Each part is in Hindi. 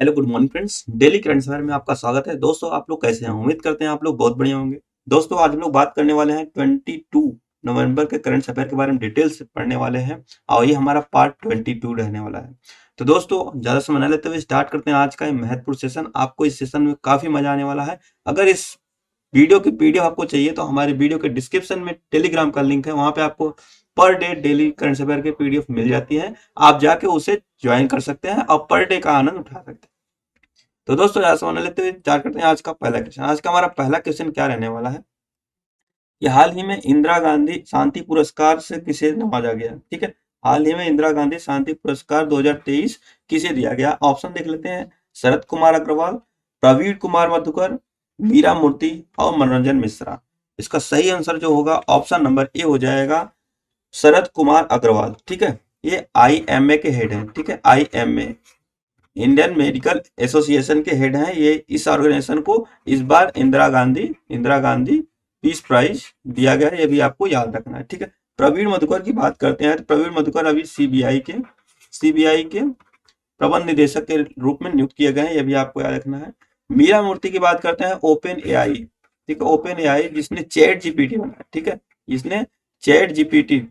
Hello good morning friends. Daily current affair में आपका स्वागत है। दोस्तों आप लोग कैसे हैं? उम्मीद करते हैं आप लोग बहुत बढ़िया होंगे। दोस्तों आज हम लोग बात करने वाले हैं 22 नवंबर के करंट अफेयर के बारे में डिटेल से पढ़ने वाले हैं और ये हमारा पार्ट 22 रहने वाला है। तो दोस्तों ज्यादा समय न लेते हुए स्टार्ट करते हैं आज का ये महत्वपूर्ण सेशन। आपको इस सेशन में काफी मजा आने वाला है। अगर इस वीडियो की पीडीएफ आपको चाहिए तो हमारे वीडियो के डिस्क्रिप्शन में टेलीग्राम का लिंक है, वहां पे आपको per day daily current affair की पीडीएफ मिल जाती है। आप जाके उसे ज्वाइन कर सकते हैं और पर डे का आनंद उठा सकते हैं। तो दोस्तों यहाँ समझ लेते हुए स्टार्ट करते हैं आज का पहला क्वेश्चन। आज का हमारा पहला क्वेश्चन क्या रहने वाला है? ये हाल ही में इंदिरा गांधी शांति पुरस्कार से किसे नवाजा गया? ठीक है, हाल ही में इंदिरा गांधी शांति पुरस्कार 2023 किसे दिया गया? ऑप्शन देख लेते हैं। शरद कुमार अग्रवाल, प्रवीण कुमार मधुकर, मीरा मूर्ति और मनोरंजन मिश्रा। इसका सही आंसर जो होगा ऑप्शन नंबर ए हो जाएगा, शरद कुमार अग्रवाल। ठीक है, ये आईएमए के हेड हैं। ठीक है, आईएमए इंडियन मेडिकल एसोसिएशन के हेड हैं। ये इस ऑर्गेनाइजेशन को इस बार इंदिरा गांधी पीस प्राइज दिया गया है, ये भी आपको याद रखना है। ठीक है, प्रवीण मधुकर की बात करते हैं तो प्रवीण मधुकर अभी सीबीआई के प्रबंध निदेशक के रूप में नियुक्त किए गए हैं, ये भी आपको याद रखना है। मीरा मूर्ति की बात करते हैं ओपन एआई। ठीक है, ओपन एआई जिसने चैट जीपीटी बनाया। ठीक है, जिसने चैट जीपीटी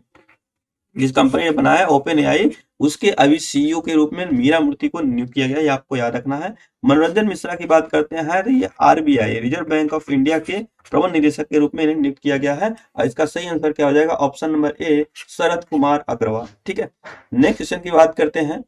जिस कंपनी ने बनाया ओपन एआई, उसके अभी सीईओ के रूप में मीरा मूर्ति को नियुक्त किया गया, ये आपको याद रखना है। मनोरंजन मिश्रा की बात करते हैं तो ये RBI reserve bank of India के प्रबंध निदेशक के रूप में इन्हें नियुक्त किया गया है और इसका सही आंसर क्या हो जाएगा? ऑप्शन नंबर ए, शरद कुमार अग्रवाल। ठीक है, नेक्स्ट क्वेश्चन की बात करते हैं।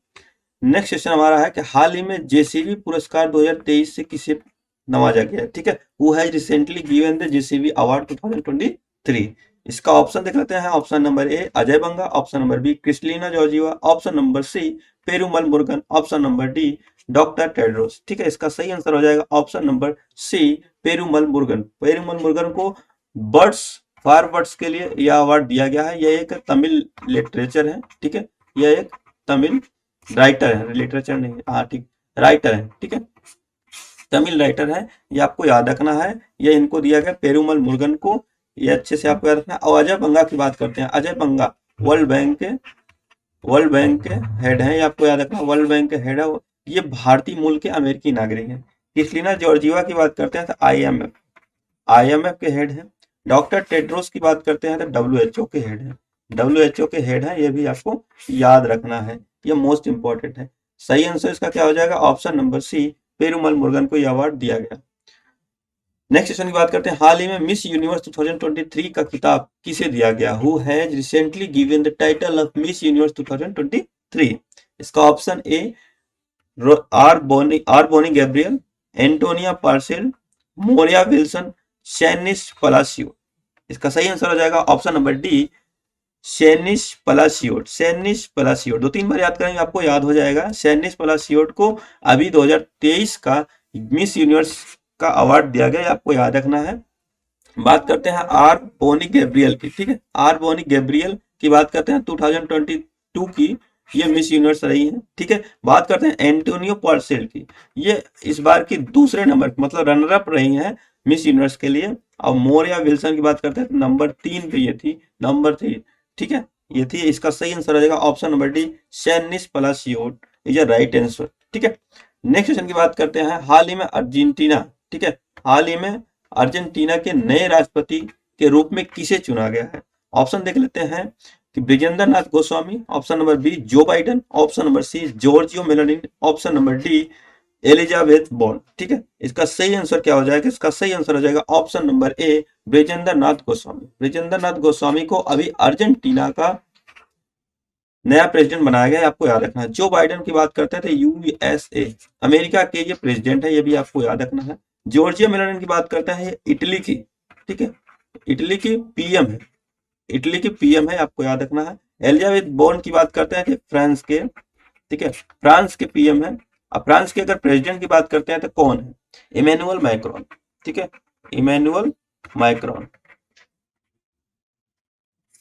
नेक्स्ट क्वेश्चन हमारा है कि हाल ही में जेसीबी पुरस्कार 2023 से किसे नवाजा गया? ठीक है, who has recently given the JCB award 2023। इसका ऑप्शन देख लेते हैं। Option number A, Ajay Banga. Option number B, Kristalina Georgieva. Option number C, Perumal Murugan. Option number D, doctor Tedros. ठीक है, इसका सही आंसर हो जाएगा option number C, Perumal Murugan. Perumal Murugan को बर्ड्स फॉर बर्ड्स के लिए यह अवार्ड दिया गया है। यह एक तमिल लिटरेचर है। ठीक है, यह एक तमिल राइटर है, लिटरेचर नहीं, हाँ ठीक, राइटर है। ठीक है, तमिल राइटर है, ये आपको याद रखना है। ये इनको दिया गया पेरुमल मुरुगन को, ये अच्छे से आपको याद रखना है। और अजय बंगा की बात करते हैं। अजय बंगा वर्ल्ड बैंक के हेड हैं, ये आपको याद रखना। वर्ल्ड बैंक के हेड है, ये भारतीय मूल के अमेरिकी नागरिक हैं। क्रिस्टलिना जॉर्जिवा की बात करते हैं तो आईएमएफ के हेड हैं। डॉक्टर टेड्रोस की बात करते हैं तो डब्ल्यूएचओ के हेड हैं। डब्ल्यूएचओ के हेड हैं, ये भी आपको याद रखना है, ये मोस्ट इंपॉर्टेंट है। सही आंसर इसका क्या हो जाएगा? Option number C, Perumal Murugan को यह अवार्ड दिया गया। नेक्स्ट क्वेश्चन की बात करते हैं। हाल ही में मिस यूनिवर्स 2023 का खिताब किसे दिया गया? Who has recently given the title of Miss Universe 2023? इसका option A, R Bonney Gabriel, Antonia Porsild, Moraya Wilson, Sheynnis Palacios. इसका सही आंसर हो जाएगा option number D, Sheynnis Palacios. दो तीन बार याद करेंगे आपको याद हो जाएगा। शैनिस पलासियोट को अभी 2023 का मिस यूनिवर्स का अवार्ड दिया गया, आपको याद रखना है। बात करते हैं आर बोनी गैब्रियल की। ठीक है, आर बोनी गैब्रियल की बात करते हैं 2022 की, ये मिस यूनिवर्स रही है। ठीक है, बात करते हैं एंटोनियो पार्सेल की, ये इस बार की दूसरे नंबर मतलब रनर अप रही है मिस यूनिवर्स के लिए। और मोरिया विल्सन की बात करते हैं नंबर 3 पे ये थी, नंबर 3। ठीक है, ये थी। इसका सही आंसर हो जाएगा option number D, Sheynnis Palacios is a right answer. ठीक है, नेक्स्ट क्वेश्चन की बात करते हैं। हाल ही में अर्जेंटीना, ठीक है, हाल ही में अर्जेंटीना के नए राष्ट्रपति के रूप में किसे चुना गया है? ऑप्शन देख लेते हैं कि Brijendra Nath Goswami. Option number B, Joe Biden. Option number C, Giorgio Meloni. Option number D, Elizabeth Borne. ठीक है, इसका सही आंसर क्या हो जाएगा? इसका सही आंसर हो जाएगा ऑप्शन नंबर ए, ब्रिजेंद्र नाथ गोस्वामी। ब्रिजेंद्र नाथ गोस्वामी को अभी अर्जेंटीना का नया प्रेसिडेंट बनाया गया है, आपको याद रखना है। जो बाइडेन की बात करते हैं तो यूएसए अमेरिका के ये प्रेसिडेंट है, ये भी आपको याद रखना है। जॉर्जिया मेलोनी की बात करते हैं, ये इटली की, ठीक है, इटली की पीएम है, इटली की पीएम है, आपको याद रखना है। एलिजाबेथ बोर्न की बात करते हैं कि फ्रांस के, ठीक है, फ्रांस के पीएम है। अब फ्रांस के अगर प्रेसिडेंट की बात करते हैं तो कौन है? Emmanuel Macron. ठीक है, इमैनुअल मैक्रोन।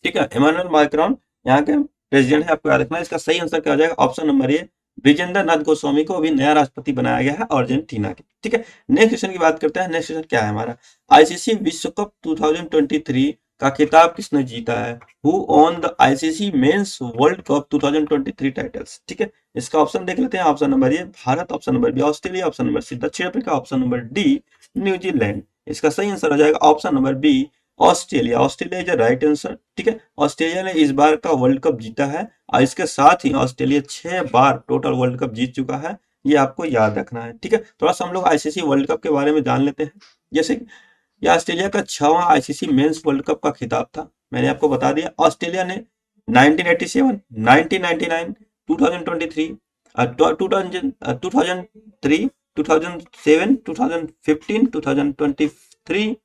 ठीक है, इमैनुअल मैक्रोन यहाँ के प्रेसिडेंट है, आपको याद रखना है। इसका सही आंसर क्या हो जाएगा? ऑप्शन नंबर ए, ब्रिजेंद्र नाथ गोस्वामी को अभी नया राष्ट्रपति बनाया गया है अर्जेंटीना के। ठीक है, नेक्स्ट क्वेश्चन की बात करते हैं। नेक्स्ट क्वेश्चन क्या है हमारा? आईसीसी विश्व कप 2023 का खिताब किसने जीता है? Who on the ICC men's world cup 2023 titles? ठीक है, इसका ऑप्शन देख लेते हैं। Option number A Bharat, option number B Australia, option number C दक्षिण Africa, option number D New Zealand. इसका सही आंसर हो जाएगा option number B Australia. Australia is the right answer. ठीक है, ऑस्ट्रेलिया ने इस बार का वर्ल्ड कप जीता है और इसके साथ ही ऑस्ट्रेलिया 6 बार टोटल वर्ल्ड कप जीत चुका है, ये आपको याद रखना है। ठीक है, थोड़ा सा हम लोग आईसीसी वर्ल्ड कप के बारे में जान लेते हैं। जैसे ये ऑस्ट्रेलिया का 6वां आईसीसी मेंस वर्ल्ड कप का खिताब था, मैंने आपको बता दिया। ऑस्ट्रेलिया ने 1987, 1999, 2023, 2003, 2007, 2015, 2023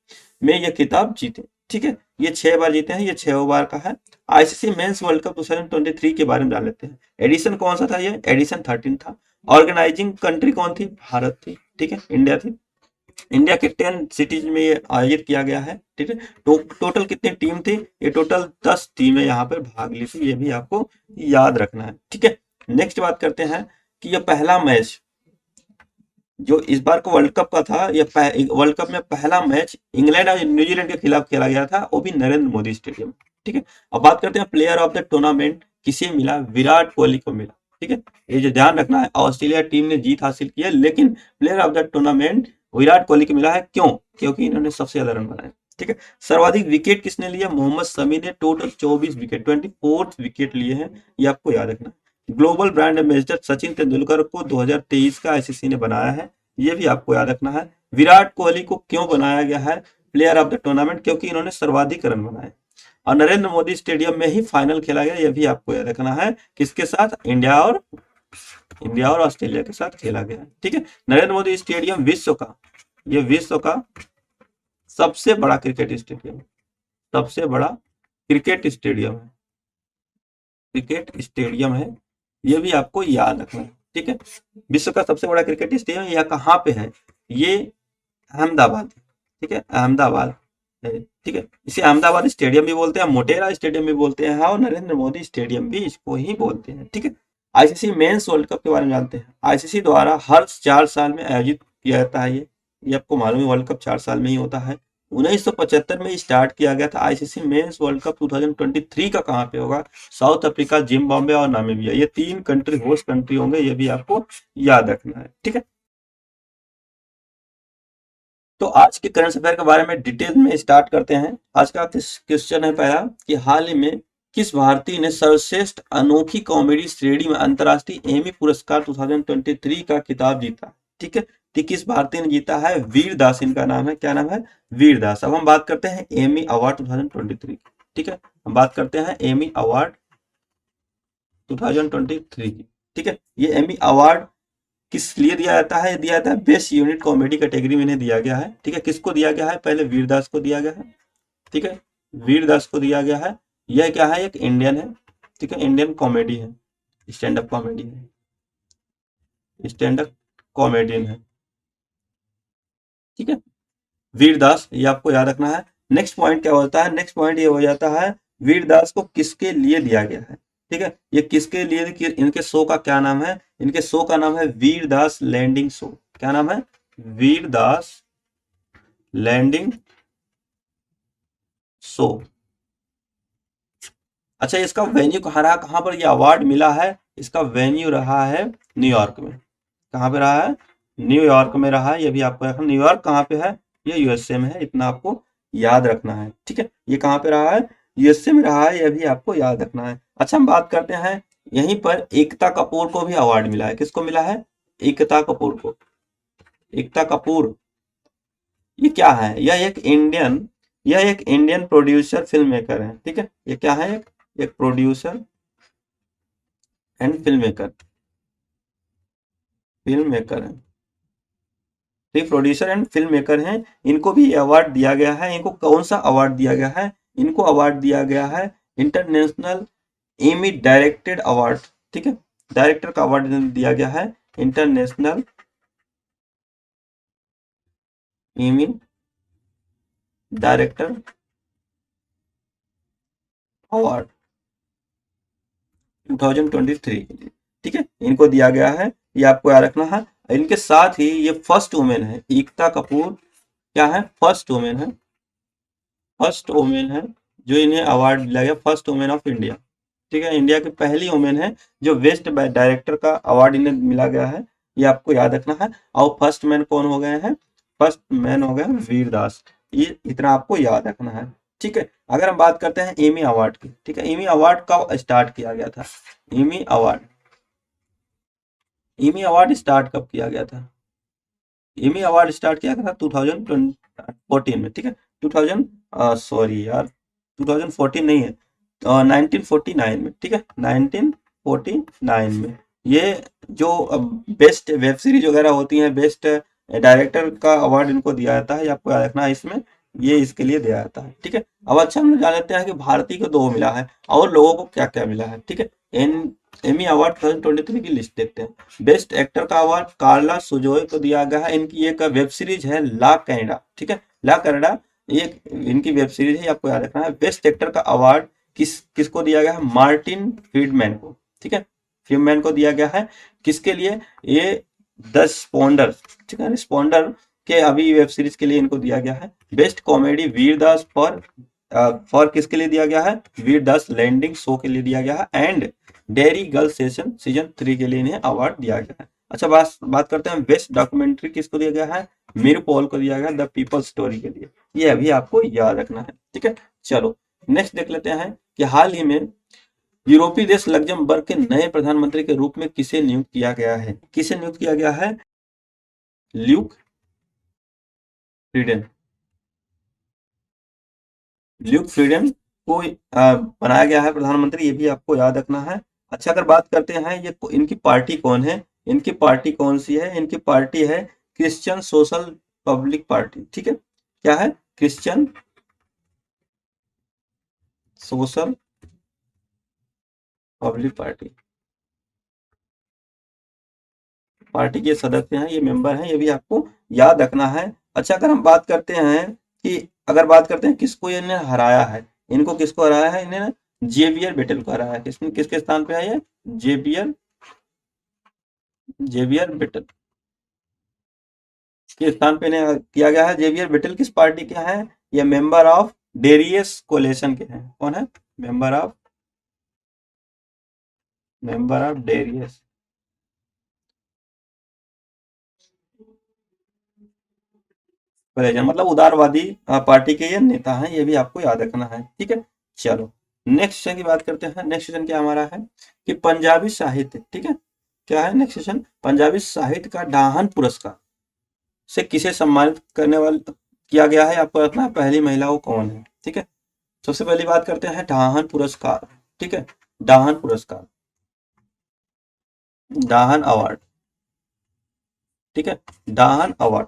में ये खिताब जीते। ठीक है, ये 6 बार जीते हैं, ये 6 बार का है। आईसीसी मेंस वर्ल्ड कप 2023 के बारे में जान लेते हैं। एडिशन कौन सा था? ये एडिशन 13 था। ऑर्गेनाइजिंग कंट्री कौन थी? भारत थी। ठीक है, इंडिया थी। इंडिया के 10 सिटीज में ये आयोजित किया गया है। ठीक है, टोटल कितनी टीम थी? ये टोटल 10 टीमें यहाँ पर भाग ली थी, ये भी आपको याद रखना है। ठीक है, नेक्स्ट बात करते हैं कि ये पहला मैच जो इस बार को वर्ल्ड कप का था, ये वर्ल्ड कप में पहला मैच इंग्लैंड और न्यूजीलैंड के खिलाफ खेला गया था, वो भी नरेंद्र मोदी स्टेडियम। ठीक है, अब बात करते हैं प्लेयर ऑफ द टूर्नामेंट किसे मिला? विराट कोहली को मिला। ठीक है, ये जो ध्यान रखना है, ऑस्ट्रेलिया टीम ने जीत हासिल की है, लेकिन player of the tournament Virat Kohli को मिला है। क्यों? क्योंकि इन्होंने सबसे ज्यादा रन बनाए। ठीक है, सर्वाधिक विकेट किसने लिया? मोहम्मद शमी ने टोटल 24 विकेट, 24 विकेट लिए हैं, ये आपको याद रखना है। Global brand ambassador Sachin Tendulkar को 2023 का आईसीसी ने बनाया है, ये भी आपको याद रखना है। विराट कोहली को क्यों बनाया गया है प्लेयर ऑफ द टूर्नामेंट? क्योंकि इन्होंने सर्वाधिक रन बनाए। और नरेंद्र मोदी स्टेडियम में ही फाइनल खेला गया, यह भी आपको याद रखना है। किसके साथ? इंडिया और ऑस्ट्रेलिया के साथ खेला गया। ठीक है, नरेंद्र मोदी स्टेडियम विश्व का सबसे बड़ा क्रिकेट स्टेडियम, सबसे बड़ा क्रिकेट स्टेडियम है, ये भी आपको याद रखना है। ठीक है, विश्व का सबसे बड़ा क्रिकेट स्टेडियम यह कहाँ पे है? ये अहमदाबाद। ठीक है, अहमदाबाद है। ठीक है, इसे अहमदाबाद स्टेडियम भी बोलते हैं, मोटेरा स्टेडियम भी बोलते हैं, और नरेंद्र मोदी स्टेडियम भी इसको ही बोलते हैं। ठीक है, आईसीसी मेंस वर्ल्ड कप के बारे में जानते हैं। आईसीसी द्वारा हर 4 साल में आयोजित किया जाता है। ये आपको मालूम है, वर्ल्ड कप 4 साल में ही होता है। 1975 में स्टार्ट किया गया था। आईसीसी मेंस वर्ल्ड कप 2023 का कहाँ पे होगा? साउथ अफ्रीका, जिम्बाब्वे और नामीबिया, ये 3 कंट्री होस्ट कंट्री होंगे, ये भी आपको याद रखना है। ठीक है, तो आज के करंट अफेयर के बारे में डिटेल में स्टार्ट करते हैं। आज का क्वेश्चन है पहला कि हाल ही में किस भारतीय ने सर्वश्रेष्ठ अनोखी कॉमेडी श्रेणी में अंतर्राष्ट्रीय एमी पुरस्कार 2023 का खिताब जीता? ठीक है, तो किस भारतीय ने जीता है? वीर दास इनका नाम है। क्या नाम है? वीर दास। अब हम बात करते हैं एमी अवार्ड 2023। ठीक है, हम बात करते हैं एमी अवार्ड 2023 की। ठीक है, ये एमी अवार्ड किस लिए दिया जाता है? दिया जाता है बेस्ट यूनिट कॉमेडी कैटेगरी में इन्हें दिया गया है। ठीक है, किसको दिया गया है? पहले वीरदास को दिया गया है। ठीक है, वीरदास को दिया गया है। यह क्या है? एक इंडियन है। ठीक है, इंडियन कॉमेडी है, स्टैंड अप कॉमेडी है, स्टैंड अप कॉमेडियन है। ठीक है, वीरदास, ये आपको याद रखना है। नेक्स्ट पॉइंट क्या होता है? नेक्स्ट पॉइंट ये हो जाता है वीरदास को किसके लिए दिया गया है। ठीक है, ये किसके लिए? इनके शो का क्या नाम है? इनके शो का नाम है वीरदास लैंडिंग शो। क्या नाम है? Vir Das landing show. अच्छा, इसका वेन्यू कहाँ रहा? कहाँ पर ये अवार्ड मिला है? इसका वेन्यू रहा है न्यूयॉर्क में। कहाँ पे रहा है? न्यूयॉर्क में रहा है, ये भी आपको रखना। न्यूयॉर्क कहाँ पे है? ये यूएसए में है, इतना आपको याद रखना है। ठीक है, ये कहाँ पे रहा है? यूएसए में रहा है, ये भी आपको याद रखना है। अच्छा, हम बात करते हैं यहीं पर एकता कपूर को भी अवार्ड मिला है। किसको मिला है? एकता कपूर को। एकता कपूर ये क्या है? यह एक इंडियन प्रोड्यूसर फिल्म मेकर है। ठीक है, ये क्या है? एक प्रोड्यूसर एंड फिल्म मेकर है। ठीक, प्रोड्यूसर एंड फिल्म मेकर हैं, इनको भी अवार्ड दिया गया है। इनको कौन सा अवार्ड दिया गया है? इनको अवार्ड दिया गया है इंटरनेशनल एमी डायरेक्टेड अवार्ड। ठीक है, डायरेक्टर का अवार्ड दिया गया है, इंटरनेशनल एमी डायरेक्टर अवार्ड 2023 के लिए। ठीक है, इनको दिया गया है, ये आपको याद रखना है। इनके साथ ही ये फर्स्ट वुमेन है, एकता कपूर क्या है? फर्स्ट वुमेन है जो इन्हें अवार्ड दिया गया फर्स्ट वुमेन ऑफ इंडिया। ठीक है, इंडिया की पहली वुमेन है जो बेस्ट डायरेक्टर का अवार्ड इन्हें मिला गया है, ये आपको याद रखना है। और फर्स्ट मैन कौन हो गए हैं? फर्स्ट मैन हो गए वीर दास। ये इतना आपको याद रखना है। ठीक है, अगर हम बात करते हैं एमी अवार्ड की, ठीक है, एमी अवार्ड कब स्टार्ट किया गया था? Emmy award, Emmy award start कब किया गया था? एमी अवार्ड स्टार्ट किया गया था 2014 में। ठीक है, 2000 सॉरी यार, 2014 नहीं है, 1949 में। ठीक है, 1949 में। ये जो बेस्ट वेब सीरीज वगैरह होती हैं, बेस्ट डायरेक्टर का अवार्ड इनको दिया जाता है, ये आपको याद रखना है इसमें, ये इसके लिए दिया जाता है। ठीक है, अब अच्छा हम लोग जान लेते हैं कि भारतीय को 2 मिला है और लोगों को क्या क्या मिला है। ठीक है, एन एमी अवार्ड 2023 की लिस्ट देखते हैं। बेस्ट एक्टर का अवार्ड कार्ला सुजोय को दिया गया है। इनकी एक वेब सीरीज है ला कैनेडा। ठीक है, ला कैनेडा ये इनकी वेब सीरीज है, आपको याद रखना है। बेस्ट एक्टर का अवार्ड किसको दिया गया है? मार्टिन फ्रीडमैन को। ठीक है, फ्रीडमैन को दिया गया है। किसके लिए? ये द स्पॉन्डर, ठीक है, स्पॉन्डर के अभी वेब सीरीज के लिए इनको दिया गया है। बेस्ट कॉमेडी वीरदास फॉर किसके लिए दिया गया है? वीरदास लैंडिंग शो के लिए दिया गया है। And dairy girl session season 3 के लिए इन्हें अवार्ड दिया गया है। अच्छा, बात करते हैं बेस्ट डॉक्यूमेंट्री किसको दिया गया है? मीर पॉल को दिया गया द पीपल स्टोरी के लिए। ये अभी आपको याद रखना है। ठीक है, चलो नेक्स्ट देख लेते हैं कि हाल ही में यूरोपीय देश लग्जमबर्ग के नए प्रधानमंत्री के रूप में किसे नियुक्त किया गया है? किसे नियुक्त किया गया है? ल्यूक फ्रीडन। ल्यूक फ्रीडन को बनाया गया है प्रधानमंत्री, ये भी आपको याद रखना है। अच्छा, अगर बात करते हैं ये इनकी पार्टी कौन है, इनकी पार्टी कौन सी है? इनकी पार्टी है क्रिश्चियन सोशल पब्लिक पार्टी। ठीक है, क्या है? Christian social public party. Party के सदस्य हैं, ये मेंबर हैं, ये भी आपको याद रखना है। अच्छा, अगर हम बात करते हैं कि अगर बात करते हैं किसको इन्हें हराया है, इनको किसको हराया है? इन्हें जेवियर बेटल को हराया है। किसके स्थान पे है ये? जेवियर जेवियर बेटल के स्थान पे इन्हें किया गया है। जेवियर बेटल किस पार्टी के हैं? ये मेंबर ऑफ डेरियस कोलेशन के हैं। कौन है? मेंबर ऑफ डेरियस कोलेशन, मतलब उदारवादी पार्टी के ये नेता हैं, ये भी आपको याद रखना है। ठीक है, चलो नेक्स्ट सेशन की बात करते हैं। नेक्स्ट सेशन क्या हमारा है कि पंजाबी साहित्य। ठीक है, क्या है नेक्स्ट सेशन? पंजाबी साहित्य का डाहन पुरस्कार से किसे सम्मानित करने वाला किया गया है, आपको रखना है। पहली महिला वो कौन है? ठीक है, सबसे पहली बात करते हैं डाहन पुरस्कार। ठीक है, डाहन पुरस्कार, डाहन अवार्ड। ठीक है, डाहन अवार्ड।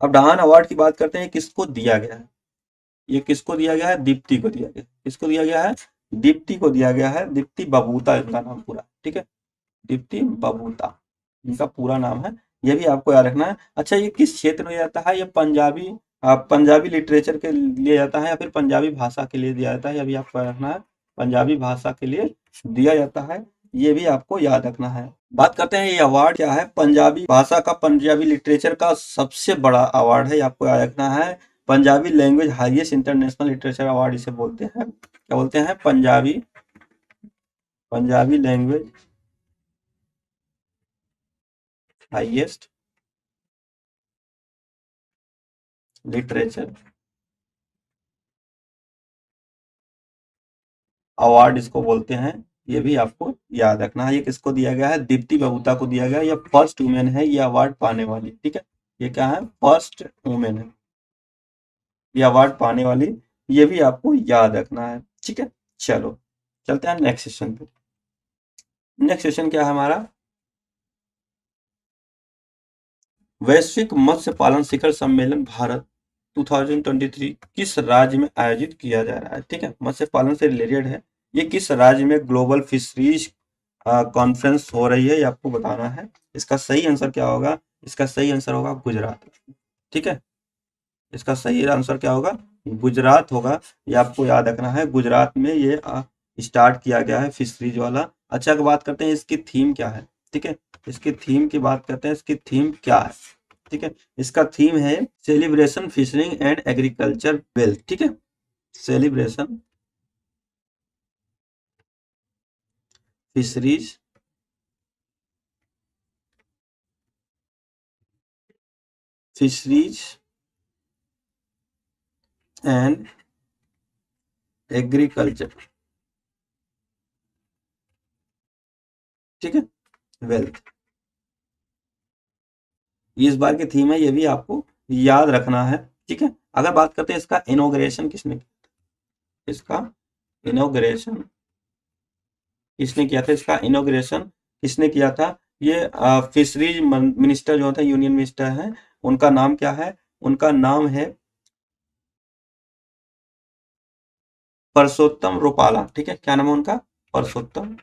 अब डाहन अवार्ड की बात करते हैं, किसको दिया गया है? ये किसको दिया गया है? दीप्ति को दिया गया। किसको दिया गया है? दीप्ति को दिया गया है। दीप्ति बबूता इनका नाम पूरा। ठीक है, दीप्ति बबूता इनका पूरा नाम है, ये भी आपको याद रखना है। अच्छा, ये किस क्षेत्र में जाता है? ये पंजाबी लिटरेचर के लिए जाता है या फिर पंजाबी भाषा के लिए दिया जाता है? ये भी आपको याद रखना है, पंजाबी भाषा के लिए दिया जाता है, ये भी आपको याद रखना है। बात करते हैं ये अवार्ड क्या है? पंजाबी भाषा का, पंजाबी लिटरेचर का सबसे बड़ा अवार्ड है, ये आपको याद रखना है। Punjabi language highest international literature award इसे बोलते हैं। क्या बोलते हैं? Punjabi language highest literature award इसको बोलते हैं, ये भी आपको याद रखना है। ये किसको दिया गया है? दीप्ति बबूता को दिया गया है। ये फर्स्ट वुमेन है ये अवार्ड पाने वाली। ठीक है, ये क्या है? फर्स्ट वुमेन है ये अवार्ड पाने वाली, ये भी आपको याद रखना है। ठीक है, चलो चलते हैं नेक्स्ट सेशन पे। नेक्स्ट सेशन क्या है हमारा? वैश्विक मत्स्य पालन शिखर सम्मेलन भारत 2023 किस राज्य में आयोजित किया जा रहा है? ठीक है, मत्स्य पालन से रिलेटेड है। ये किस राज्य में ग्लोबल फिशरीज कॉन्फ्रेंस हो रही है, ये आपको बताना है। इसका सही आंसर क्या होगा? इसका सही आंसर होगा गुजरात। ठीक है, इसका सही आंसर क्या होगा? गुजरात होगा, ये आपको याद रखना है। गुजरात में ये स्टार्ट किया गया है फिशरीज वाला। अच्छा, अगर बात करते हैं इसकी थीम क्या है? ठीक है, इसकी थीम की बात करते हैं, इसकी थीम क्या है? ठीक है, इसका थीम है सेलिब्रेशन फिशरिंग एंड एग्रीकल्चर वेल्थ। ठीक है, सेलिब्रेशन फिशरीज एंड एग्रीकल्चर, ठीक है, वेल्थ। ये इस बार की थीम है, ये भी आपको याद रखना है, ठीक है। अगर बात करते हैं इसका इनॉग्रेशन किसने किया, इसका इनॉग्रेशन किसने किया था, इसका इनॉग्रेशन किसने किया था, ये फिशरीज मिनिस्टर जो था, यूनियन मिनिस्टर है, उनका नाम क्या है, उनका नाम है परसोत्तम रुपाला, ठीक है। क्या नाम है उनका, परसोत्तम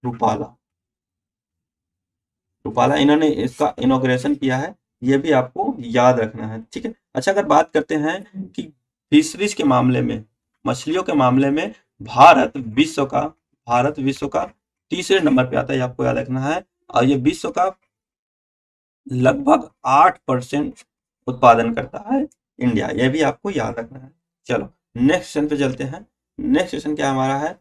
रुपाला, रुपाला, इन्होंने इसका इनॉग्रेशन किया है, ये भी आपको याद रखना है, ठीक है। अच्छा, अगर बात करते हैं कि फिशरीज के मामले में, मछलियों के मामले में भारत विश्व का तीसरे नंबर पे आता है, ये आपको याद रखना है। और ये विश्व का लगभग 8% उत्पादन करता है इंडिया, ये भी आपको याद रखना है। चलो नेक्स्ट सेशन पे चलते हैं। नेक्स्ट सेशन क्या हमारा है,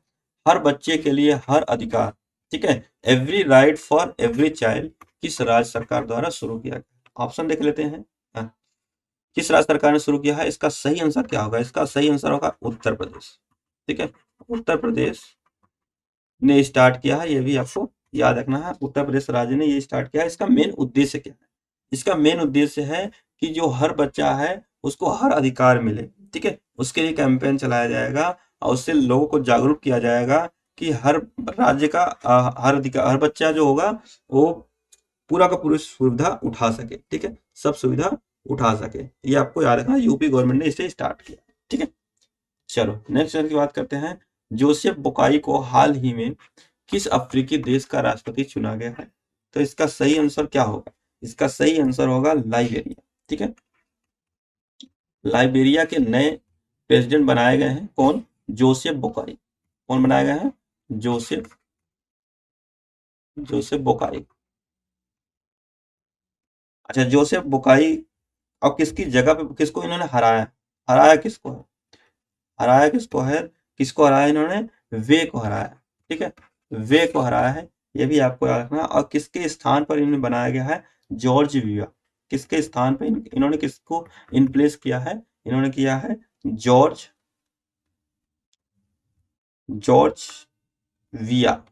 हर बच्चे के लिए हर अधिकार, ठीक है, every right for every child किस राज्य सरकार द्वारा शुरू किया गया। ऑप्शन देख लेते हैं। हाँ, किस राज्य सरकार ने शुरू किया है, इसका सही आंसर क्या होगा, इसका सही आंसर होगा उत्तर प्रदेश, ठीक है। उत्तर प्रदेश ने स्टार्ट किया है, ये भी आपको याद रखना है, उत्तर प्रदेश राज्य ने ये स्टार्ट किया है। इसका मेन उद्देश्य क्या है, इसका मेन उद्देश्य है कि जो हर बच्चा है उसको हर अधिकार मिले, ठीक है। उसके लिए कैंपेन चलाया जाएगा और उससे लोगों को जागरूक किया जाएगा कि हर राज्य का हर अधिकार, हर बच्चा जो होगा वो पूरा का पूरी सुविधा उठा सके, ठीक है, सब सुविधा उठा सके। ये आपको याद रखना, यूपी गवर्नमेंट ने इसे स्टार्ट किया, ठीक है। चलो नेक्स्ट की बात करते हैं। जोसेफ बोकाई को हाल ही में किस अफ्रीकी देश का राष्ट्रपति चुना गया है, तो इसका सही आंसर क्या होगा, इसका सही आंसर होगा लाइबेरिया, ठीक है। लाइबेरिया के नए प्रेसिडेंट बनाए गए हैं, कौन, जोसेफ बोकाई। कौन बनाए गए हैं, जोसेफ जोसेफ बोकाई। अच्छा, जोसेफ बोकाई और किसकी जगह पे किसको इन्होंने हराया, हराया किसको है, हराया किसको है, किसको हराया इन्होंने, वे को हराया, ठीक है, वे को हराया है, ये भी आपको याद रखना। और किसके स्थान पर इन्हें बनाया गया है, जॉर्ज विया, किसके स्थान पर इन्होंने किसको इन प्लेस किया है, इन्होंने किया है जॉर्ज जॉर्ज विया,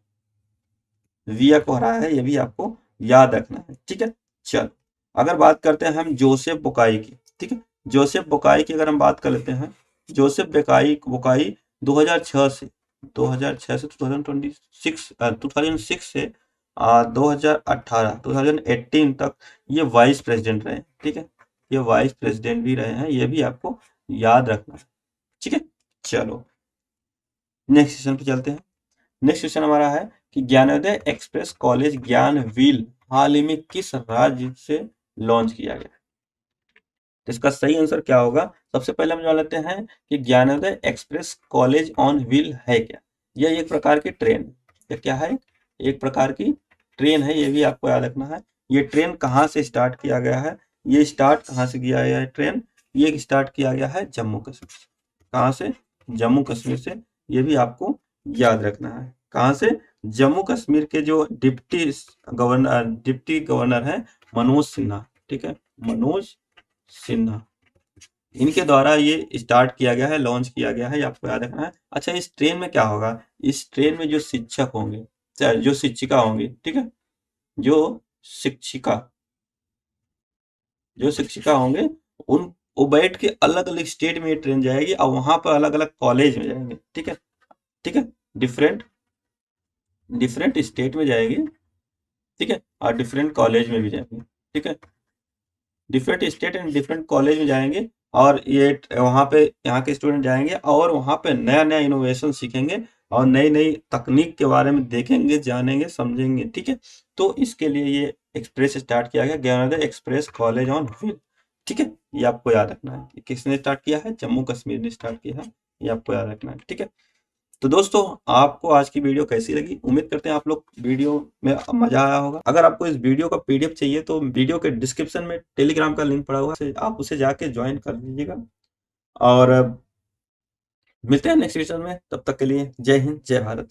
विया को हराया है, ये भी आपको याद रखना है, ठीक है। चलो अगर बात करते हैं हम जोसेफ बोकाई की, ठीक है, जोसेफ बोकाई की अगर हम बात कर लेते हैं, जोसेफ बोकाई बोकाई 2006 से 2006 से 2026 2006 से 2018 2018 तक ये वाइस प्रेसिडेंट रहे, ठीक है, ये वाइस प्रेसिडेंट भी रहे हैं, ये भी आपको याद रखना है, ठीक है। चलो नेक्स्ट सेशन पे चलते हैं। नेक्स्ट क्वेश्चन हमारा है कि ज्ञानोदय एक्सप्रेस कॉलेज ज्ञान व्हील हाल ही में किस राज्य से लॉन्च किया गया, तो इसका सही आंसर क्या होगा। सबसे पहले हम जान लेते हैं कि Gyanodaya express college on wheel है क्या, यह एक प्रकार की ट्रेन, ये क्या है, एक प्रकार की ट्रेन है, ये भी आपको याद रखना है। ये ट्रेन कहाँ से स्टार्ट किया गया है, ये स्टार्ट कहाँ से किया गया है ट्रेन, ये स्टार्ट किया गया है जम्मू कश्मीर से, कहाँ से, जम्मू कश्मीर से, ये भी आपको याद रखना है। कहाँ से, जम्मू कश्मीर के जो डिप्टी गवर्नर है मनोज सिन्हा, ठीक है, मनोज सिन्हा, इनके द्वारा ये स्टार्ट किया गया है, लॉन्च किया गया है, ये आपको याद रखना है। अच्छा, इस ट्रेन में क्या होगा, इस ट्रेन में जो शिक्षक होंगे, चाहे जो शिक्षिका होंगी, ठीक है, जो शिक्षिका जो शिक्षिका होंगे उन वो बैठ के अलग अलग स्टेट में ये ट्रेन जाएगी और वहां पर अलग अलग कॉलेज में जाएंगे, ठीक है, ठीक है, डिफरेंट डिफरेंट स्टेट में जाएगी, ठीक है, और डिफरेंट कॉलेज में भी जाएंगे, ठीक है, different state and different college में जाएंगे। और ये वहाँ पे यहाँ के स्टूडेंट जाएंगे और वहाँ पे नया नया इनोवेशन सीखेंगे और नई नई तकनीक के बारे में देखेंगे, जानेंगे, समझेंगे, ठीक है। तो इसके लिए ये एक्सप्रेस स्टार्ट किया गया, Gyanodaya express college on wheel, ठीक है, ये आपको याद रखना है। किसने स्टार्ट किया है, जम्मू कश्मीर ने स्टार्ट किया है, ये आपको याद रखना है, ठीक है। तो दोस्तों आपको आज की वीडियो कैसी लगी, उम्मीद करते हैं आप लोग वीडियो में मजा आया होगा। अगर आपको इस वीडियो का पीडीएफ चाहिए तो वीडियो के डिस्क्रिप्शन में टेलीग्राम का लिंक पड़ा हुआ है, आप उसे जाके ज्वाइन कर लीजिएगा। और मिलते हैं नेक्स्ट वीडियो में, तब तक के लिए जय हिंद जय भारत।